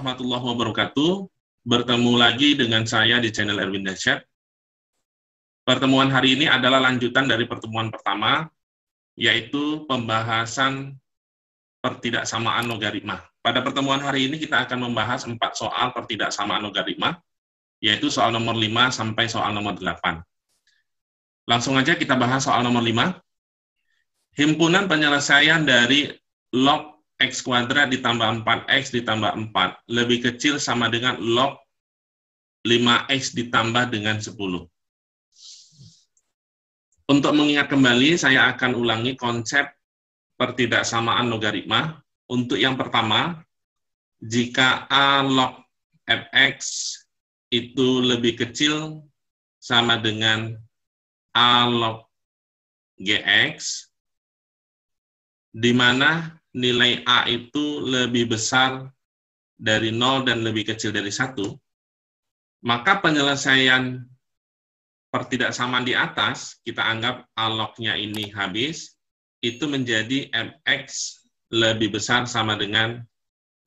warahmatullahi wabarakatuh. Bertemu lagi dengan saya di channel Erwin Dasyat. Pertemuan hari ini adalah lanjutan dari pertemuan pertama, yaitu pembahasan pertidaksamaan logaritma. Pada pertemuan hari ini kita akan membahas 4 soal pertidaksamaan logaritma, yaitu soal nomor 5 sampai soal nomor 8. Langsung aja kita bahas soal nomor 5. Himpunan penyelesaian dari log X kuadrat ditambah 4X ditambah 4 lebih kecil sama dengan log 5X ditambah dengan 10. Untuk mengingat kembali, saya akan ulangi konsep pertidaksamaan logaritma. Untuk yang pertama, jika A log Fx itu lebih kecil sama dengan A log Gx, di mana nilai A itu lebih besar dari 0 dan lebih kecil dari 1, maka penyelesaian pertidaksamaan di atas, kita anggap A log-nya ini habis, itu menjadi Fx lebih besar sama dengan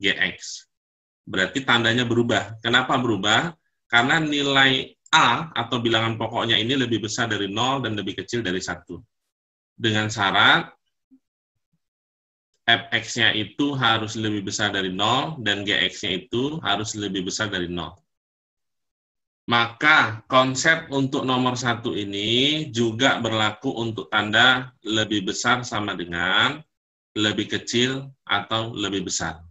Gx. Berarti tandanya berubah. Kenapa berubah? Karena nilai A atau bilangan pokoknya ini lebih besar dari 0 dan lebih kecil dari 1. Dengan syarat Fx-nya itu harus lebih besar dari 0 dan Gx-nya itu harus lebih besar dari 0. Maka konsep untuk nomor 1 ini juga berlaku untuk tanda lebih besar sama dengan, lebih kecil, atau lebih besar.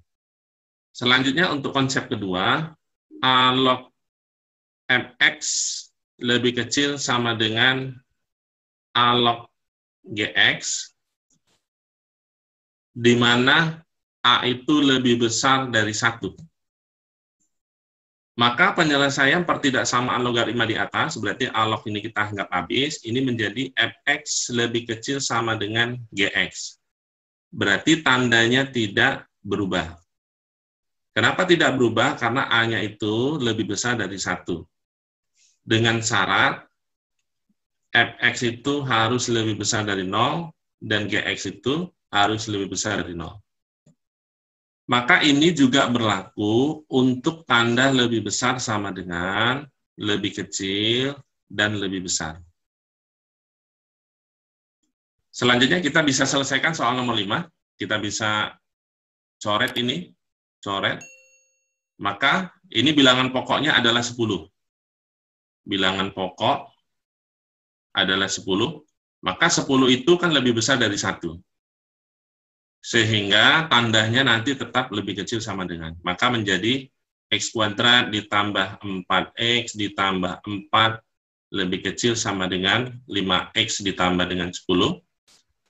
Selanjutnya untuk konsep kedua, A log Fx lebih kecil sama dengan A log Gx, di mana A itu lebih besar dari 1. Maka penyelesaian pertidaksamaan logaritma di atas, berarti A log ini kita anggap habis, ini menjadi Fx lebih kecil sama dengan Gx. Berarti tandanya tidak berubah. Kenapa tidak berubah? Karena A-nya itu lebih besar dari 1. Dengan syarat, Fx itu harus lebih besar dari 0, dan Gx itu harus lebih besar dari 0. Maka ini juga berlaku untuk tanda lebih besar sama dengan, lebih kecil, dan lebih besar. Selanjutnya kita bisa selesaikan soal nomor 5. Kita bisa coret ini, coret. Maka ini bilangan pokoknya adalah 10. Bilangan pokok adalah 10. Maka 10 itu kan lebih besar dari 1. Sehingga tandanya nanti tetap lebih kecil sama dengan. Maka menjadi X kuadrat ditambah 4X ditambah 4 lebih kecil sama dengan 5X ditambah dengan 10.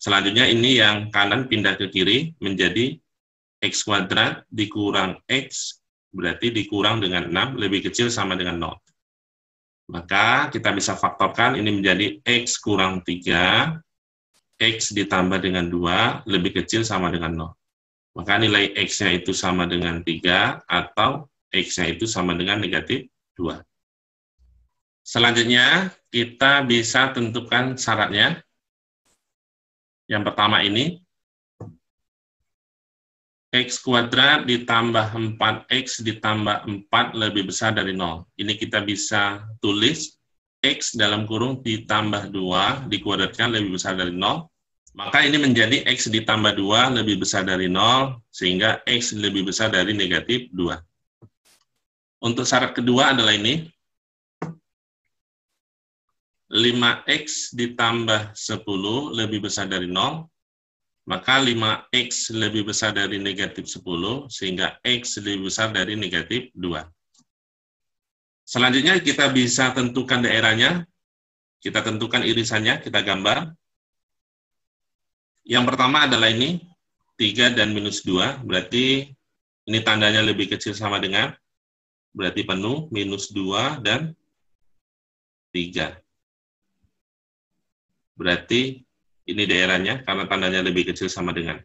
Selanjutnya ini yang kanan pindah ke kiri menjadi X kuadrat dikurang X, berarti dikurang dengan 6 lebih kecil sama dengan 0. Maka kita bisa faktorkan ini menjadi X kurang 3, X ditambah dengan 2 lebih kecil sama dengan 0. Maka nilai X-nya itu sama dengan 3 atau X-nya itu sama dengan negatif 2. Selanjutnya kita bisa tentukan syaratnya. Yang pertama ini, X kuadrat ditambah 4X ditambah 4 lebih besar dari 0. Ini kita bisa tulis X dalam kurung ditambah 2 dikuadratkan lebih besar dari 0. Maka ini menjadi X ditambah 2 lebih besar dari 0, sehingga X lebih besar dari negatif 2. Untuk syarat kedua adalah ini, 5X ditambah 10 lebih besar dari 0, maka 5X lebih besar dari negatif 10, sehingga X lebih besar dari negatif 2. Selanjutnya kita bisa tentukan daerahnya, kita tentukan irisannya, kita gambar. Yang pertama adalah ini, 3 dan minus 2, berarti ini tandanya lebih kecil sama dengan, berarti penuh, minus 2 dan 3. Berarti ini daerahnya, karena tandanya lebih kecil sama dengan.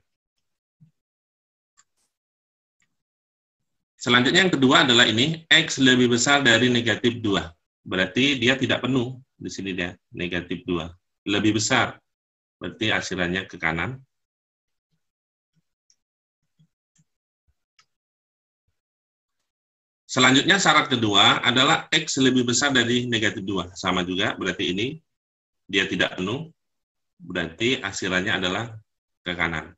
Selanjutnya yang kedua adalah ini, X lebih besar dari negatif 2. Berarti dia tidak penuh, di sini dia, negatif 2. Lebih besar. Berarti akhirannya ke kanan. Selanjutnya syarat kedua adalah X lebih besar dari negatif 2. Sama juga, berarti ini dia tidak penuh, berarti akhirannya adalah ke kanan.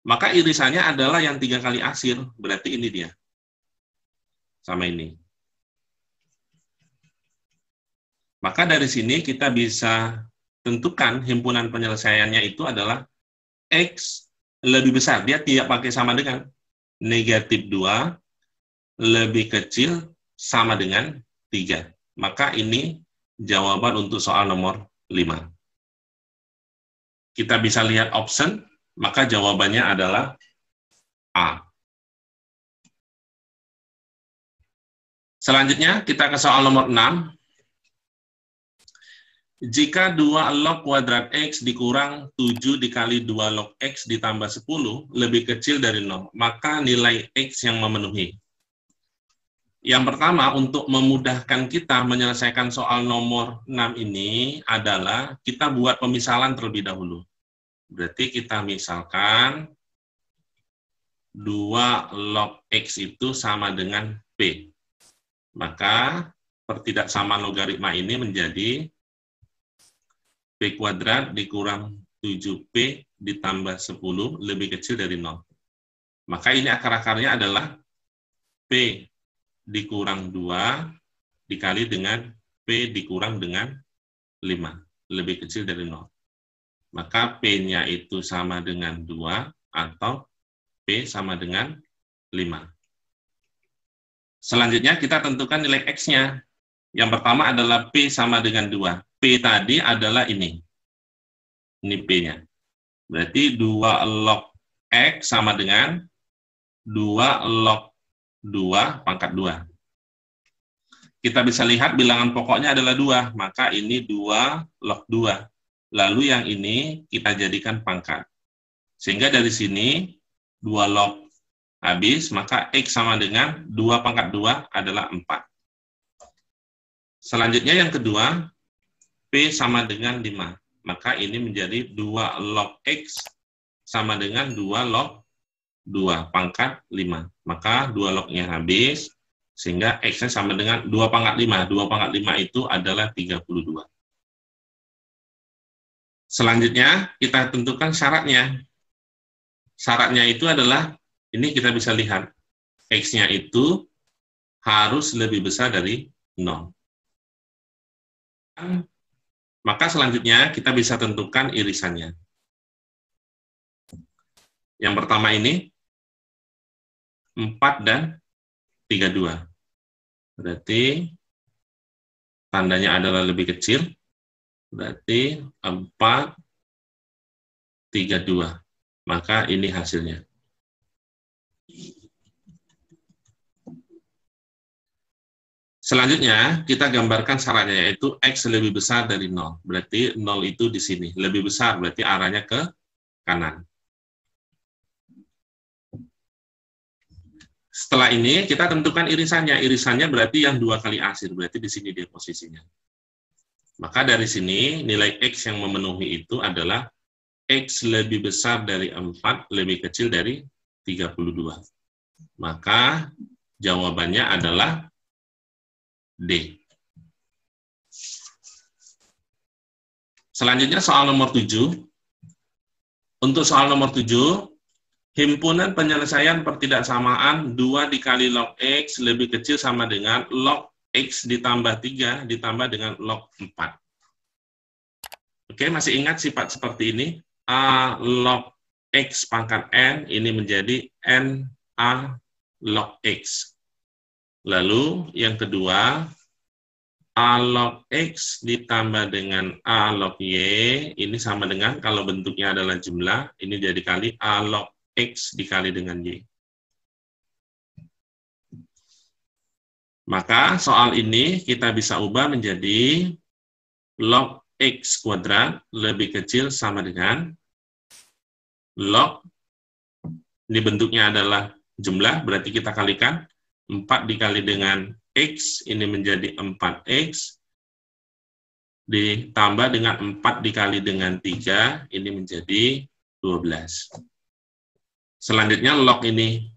Maka irisannya adalah yang 3 kali akhir, berarti ini dia. Sama ini. Maka dari sini kita bisa tentukan himpunan penyelesaiannya itu adalah X lebih besar. Dia tidak pakai sama dengan negatif 2, lebih kecil sama dengan 3. Maka ini jawaban untuk soal nomor 5. Kita bisa lihat option, maka jawabannya adalah A. Selanjutnya kita ke soal nomor 6. Jika 2 log kuadrat X dikurang 7 dikali 2 log X ditambah 10 lebih kecil dari 0, maka nilai X yang memenuhi. Yang pertama, untuk memudahkan kita menyelesaikan soal nomor 6 ini adalah kita buat pemisalan terlebih dahulu. Berarti kita misalkan 2 log X itu sama dengan P. Maka pertidaksamaan logaritma ini menjadi P kuadrat dikurang 7P ditambah 10 lebih kecil dari 0. Maka ini akar-akarnya adalah P dikurang 2 dikali dengan P dikurang dengan 5, lebih kecil dari 0. Maka P-nya itu sama dengan 2 atau P sama dengan 5. Selanjutnya kita tentukan nilai X-nya. Yang pertama adalah P sama dengan 2. P tadi adalah ini. Ini P-nya. Berarti 2 log X sama dengan 2 log 2 pangkat 2. Kita bisa lihat bilangan pokoknya adalah 2, maka ini 2 log 2. Lalu yang ini kita jadikan pangkat. Sehingga dari sini 2 log habis, maka X sama dengan 2 pangkat 2 adalah 4. Selanjutnya yang kedua, P sama dengan 5. Maka ini menjadi 2 log X sama dengan 2 log 2 pangkat 5. Maka 2 lognya habis, sehingga X-nya sama dengan 2 pangkat 5. 2 pangkat 5 itu adalah 32. Selanjutnya, kita tentukan syaratnya. Syaratnya itu adalah, ini kita bisa lihat, X-nya itu harus lebih besar dari 0. Maka selanjutnya kita bisa tentukan irisannya. Yang pertama ini 4 dan 32. Berarti tandanya adalah lebih kecil. Berarti 4, 32. Maka ini hasilnya. Selanjutnya, kita gambarkan syaratnya, yaitu X lebih besar dari 0. Berarti 0 itu di sini. Lebih besar, berarti arahnya ke kanan. Setelah ini, kita tentukan irisannya. Irisannya berarti yang 2 kali akhir. Berarti di sini dia posisinya. Maka dari sini, nilai X yang memenuhi itu adalah X lebih besar dari 4, lebih kecil dari 32. Maka jawabannya adalah D. Selanjutnya soal nomor 7. Untuk soal nomor 7, himpunan penyelesaian pertidaksamaan 2 dikali log X lebih kecil sama dengan log X ditambah 3 ditambah dengan log 4. Oke, masih ingat sifat seperti ini? A log X pangkat N, ini menjadi N A log X. Lalu yang kedua, A log X ditambah dengan A log Y, ini sama dengan kalau bentuknya adalah jumlah, ini jadi kali A log X dikali dengan Y. Maka soal ini kita bisa ubah menjadi log X kuadrat lebih kecil sama dengan log, ini bentuknya adalah jumlah, berarti kita kalikan 4 dikali dengan X, ini menjadi 4X, ditambah dengan 4 dikali dengan 3, ini menjadi 12. Selanjutnya log ini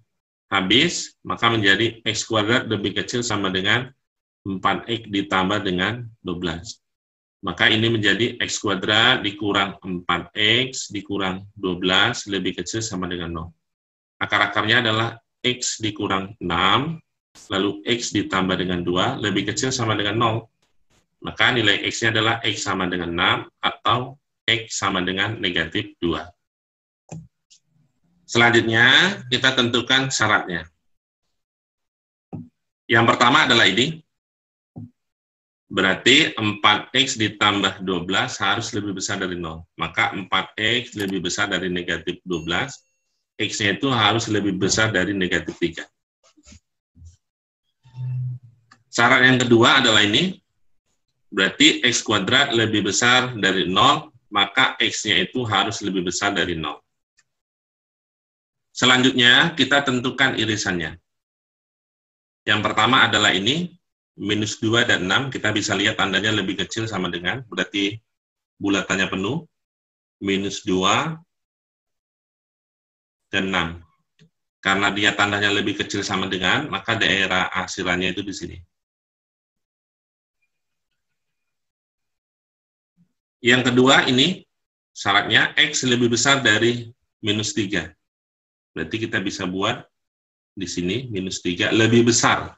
habis, maka menjadi X kuadrat lebih kecil sama dengan 4X ditambah dengan 12. Maka ini menjadi X kuadrat dikurang 4X dikurang 12 lebih kecil sama dengan 0. Akar-akarnya adalah X dikurang 6, lalu X ditambah dengan 2 lebih kecil sama dengan 0. Maka nilai X-nya adalah X sama dengan 6 atau X sama dengan negatif 2. Selanjutnya, kita tentukan syaratnya. Yang pertama adalah ini. Berarti 4X ditambah 12 harus lebih besar dari 0. Maka 4X lebih besar dari negatif 12. X-nya itu harus lebih besar dari negatif 3. Syarat yang kedua adalah ini. Berarti X kuadrat lebih besar dari 0, maka X-nya itu harus lebih besar dari 0. Selanjutnya, kita tentukan irisannya. Yang pertama adalah ini, minus 2 dan 6, kita bisa lihat tandanya lebih kecil sama dengan, berarti bulatannya penuh, minus 2 dan 6. Karena dia tandanya lebih kecil sama dengan, maka daerah asilannya itu di sini. Yang kedua ini, syaratnya X lebih besar dari minus 3. Berarti kita bisa buat di sini minus 3 lebih besar.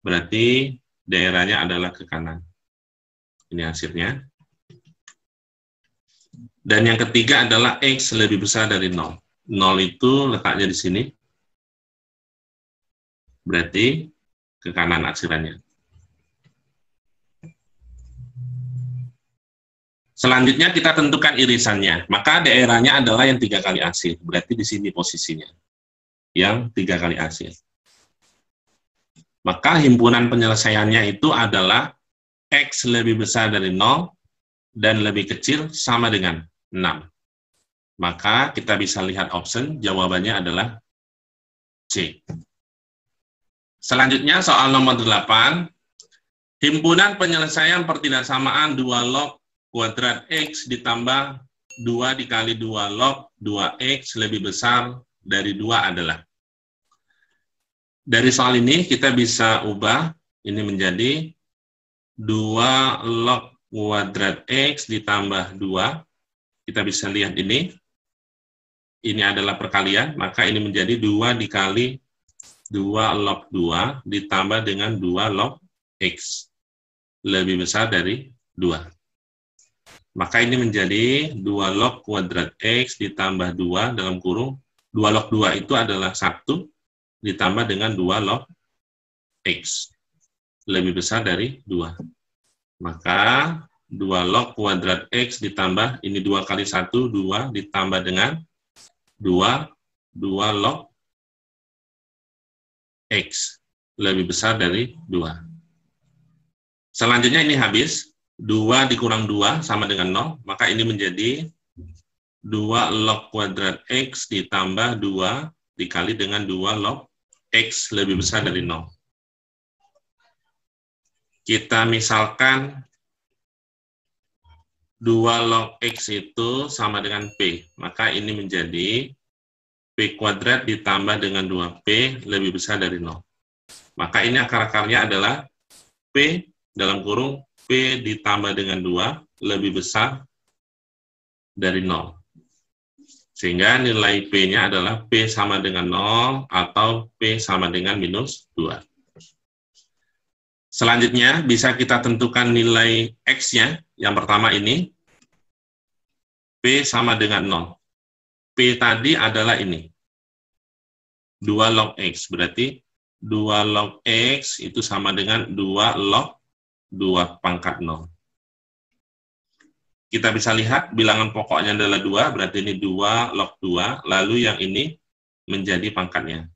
Berarti daerahnya adalah ke kanan. Ini hasilnya. Dan yang ketiga adalah X lebih besar dari 0. 0 itu letaknya di sini. Berarti ke kanan hasilnya. Selanjutnya kita tentukan irisannya. Maka daerahnya adalah yang 3 kali hasil. Berarti di sini posisinya. Yang 3 kali hasil. Maka himpunan penyelesaiannya itu adalah X lebih besar dari 0 dan lebih kecil sama dengan 6. Maka kita bisa lihat option, jawabannya adalah C. Selanjutnya soal nomor 8. Himpunan penyelesaian pertidaksamaan 2 log kuadrat X ditambah 2 dikali 2 log 2X lebih besar dari 2 adalah. Dari soal ini kita bisa ubah ini menjadi 2 log kuadrat X ditambah 2. Kita bisa lihat ini. Ini adalah perkalian, maka ini menjadi 2 dikali 2 log 2 ditambah dengan 2 log X. Lebih besar dari 2. Maka ini menjadi 2 log kuadrat X ditambah 2 dalam kurung. 2 log 2 itu adalah 1 ditambah dengan 2 log X. Lebih besar dari 2. Maka 2 log kuadrat X ditambah, ini 2 kali 1, 2 ditambah dengan 2 log X. Lebih besar dari 2. Selanjutnya ini habis. 2 dikurang 2 sama dengan 0, maka ini menjadi 2 log kuadrat X ditambah 2 dikali dengan 2 log X lebih besar dari 0. Kita misalkan 2 log X itu sama dengan P, maka ini menjadi P kuadrat ditambah dengan 2P lebih besar dari 0. Maka ini akar-akarnya adalah P dalam kurung P ditambah dengan 2 lebih besar dari 0. Sehingga nilai P-nya adalah P sama dengan 0 atau P sama dengan minus 2. Selanjutnya bisa kita tentukan nilai X-nya. Yang pertama ini, P sama dengan 0. P tadi adalah ini. 2 log X, berarti 2 log X itu sama dengan 2 log 2 pangkat 0. Kita bisa lihat bilangan pokoknya adalah 2, berarti ini 2 log 2, lalu yang ini menjadi pangkatnya.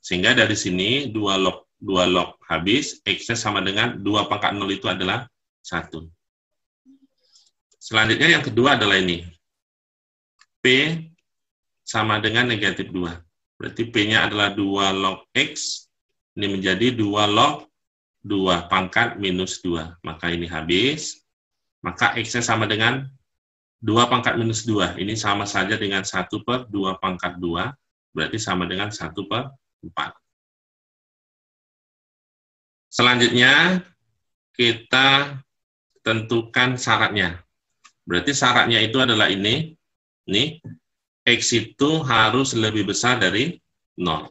Sehingga dari sini 2 log habis, X-nya sama dengan 2 pangkat 0 itu adalah 1. Selanjutnya yang kedua adalah ini. P sama dengan negatif 2. Berarti P-nya adalah 2 log X, ini menjadi 2 log 2 pangkat minus 2. Maka ini habis. Maka X-nya sama dengan 2 pangkat minus 2. Ini sama saja dengan 1/2 pangkat 2. berarti sama dengan 1/4. Selanjutnya, kita tentukan syaratnya. Berarti syaratnya itu adalah ini, X itu harus lebih besar dari 0.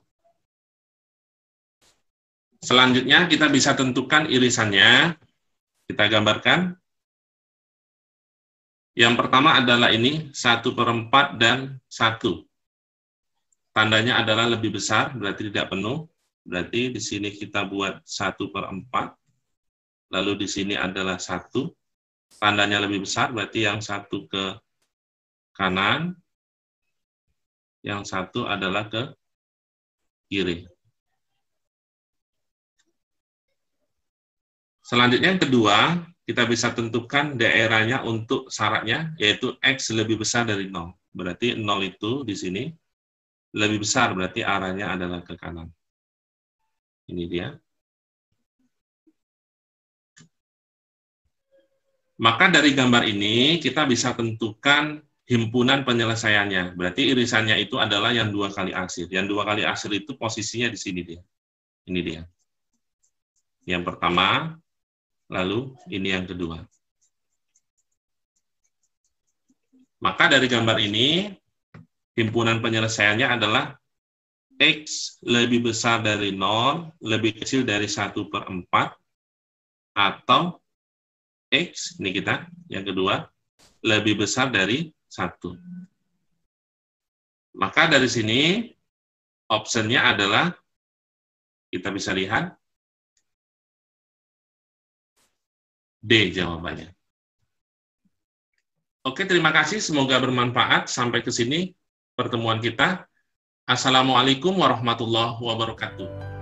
Selanjutnya, kita bisa tentukan irisannya. Kita gambarkan. Yang pertama adalah ini, 1/4 dan 1. Tandanya adalah lebih besar, berarti tidak penuh. Berarti di sini kita buat 1/4. Lalu di sini adalah 1. Tandanya lebih besar, berarti yang 1 ke kanan, yang 1 adalah ke kiri. Selanjutnya yang kedua, kita bisa tentukan daerahnya untuk syaratnya, yaitu X lebih besar dari 0. Berarti 0 itu di sini lebih besar, berarti arahnya adalah ke kanan. Ini dia. Maka dari gambar ini, kita bisa tentukan himpunan penyelesaiannya. Berarti irisannya itu adalah yang 2 kali aksir. Yang 2 kali aksir itu posisinya di sini dia. Ini dia. Yang pertama, lalu ini yang kedua. Maka dari gambar ini, himpunan penyelesaiannya adalah X lebih besar dari 0, lebih kecil dari 1/4, atau X, ini kita, yang kedua, lebih besar dari 1. Maka dari sini, optionnya adalah, kita bisa lihat, D jawabannya. Oke, terima kasih. Semoga bermanfaat. Sampai ke sini pertemuan kita. Assalamualaikum warahmatullahi wabarakatuh.